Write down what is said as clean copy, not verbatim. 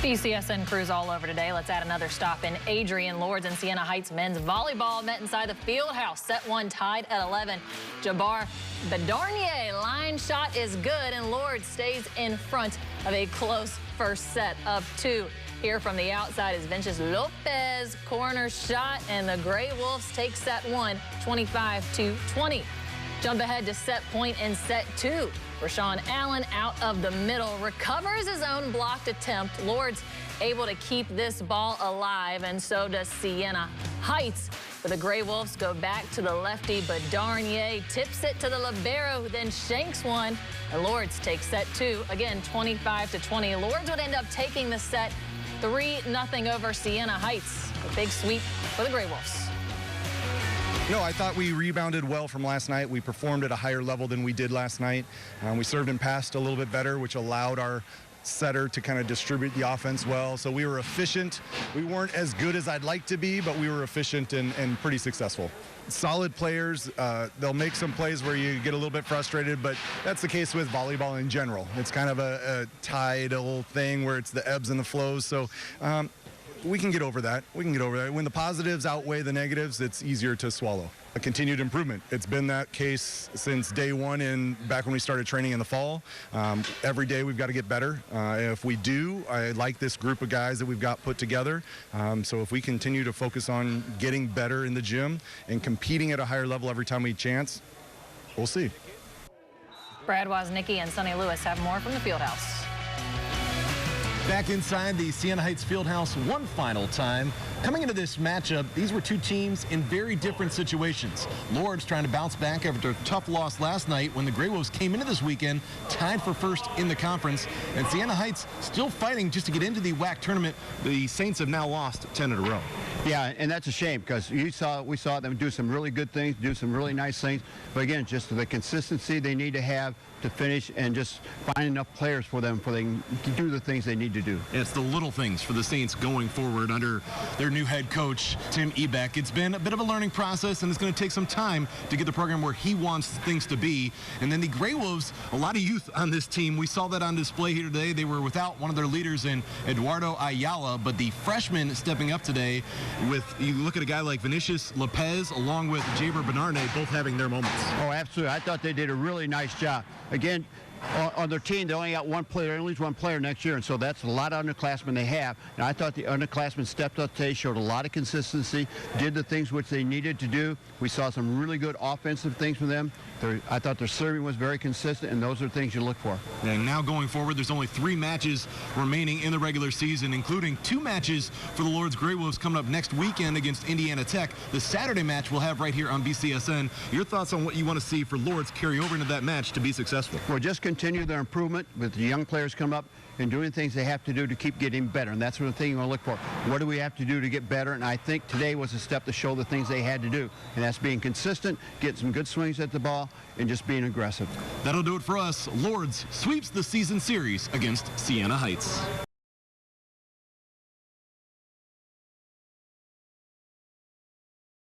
BCSN crews all over today. Let's add another stop in Adrian. Lourdes and Siena Heights men's volleyball met inside the field house. Set one tied at 11. Jabbar Bedarnier line shot is good, and Lourdes stays in front of a close first set of 2. Here from the outside is Vinicius Lopez. Corner shot, and the Gray Wolves take set one, 25-20. Jump ahead to set point in set 2. Rashawn Allen out of the middle recovers his own blocked attempt. Lourdes able to keep this ball alive, and so does Siena Heights. But the Gray Wolves go back to the lefty, but Bedarnier tips it to the libero, who then shanks one, and Lourdes takes set 2. Again, 25-20. Lourdes would end up taking the set 3-0 over Siena Heights. A big sweep for the Gray Wolves. No, I thought we rebounded well from last night. We performed at a higher level than we did last night. We served and passed a little bit better, which allowed our setter to kind of distribute the offense well. So we were efficient. We weren't as good as I'd like to be, but we were efficient and pretty successful. Solid players. They'll make some plays where you get a little bit frustrated, but that's the case with volleyball in general. It's kind of a tidal thing where it's the ebbs and the flows. So we can get over that. When the positives outweigh the negatives, it's easier to swallow. A continued improvement. It's been that case since day one back when we started training in the fall. Every day we've got to get better. If we do, I like this group of guys that we've got put together. So if we continue to focus on getting better in the gym and competing at a higher level every time we chance, we'll see. Brad Woznicki and Sonny Lewis have more from the Fieldhouse. Back inside the Siena Heights Fieldhouse one final time. Coming into this matchup, these were two teams in very different situations. Lourdes trying to bounce back after a tough loss last night when the Gray Wolves came into this weekend tied for first in the conference. And Siena Heights still fighting just to get into the WAC tournament. The Saints have now lost 10 in a row. Yeah, and that's a shame because we saw them do some really good things, do some really nice things. But again, just the consistency they need to have to finish and just find enough players for them so they can do the things they need to do. It's the little things for the Saints going forward under their new head coach, Tim Ebeck. It's been a bit of a learning process, and it's going to take some time to get the program where he wants things to be. And then the Gray Wolves, a lot of youth on this team. We saw that on display here today. They were without one of their leaders in Eduardo Ayala, but the freshmen stepping up today with, you look at a guy like Vinicius Lopez along with Jabbar Bedarnier both having their moments. Oh, absolutely. I thought they did a really nice job. Again, on their team, they only got one player, at least one player next year, and so that's a lot of underclassmen they have. And I thought the underclassmen stepped up today, showed a lot of consistency, did the things which they needed to do. We saw some really good offensive things from them. I thought their serving was very consistent, and those are things you look for. And now going forward, there's only 3 matches remaining in the regular season, including 2 matches for the Lourdes Gray Wolves coming up next weekend against Indiana Tech. The Saturday match we'll have right here on BCSN. Your thoughts on what you want to see for Lourdes carry over into that match to be successful? Well, just continue their improvement with the young players coming up and doing things they have to do to keep getting better. And that's the thing you want to look for. What do we have to do to get better? And I think today was a step to show the things they had to do. And that's being consistent, getting some good swings at the ball, and just being aggressive. That'll do it for us. Lourdes sweeps the season series against Siena Heights.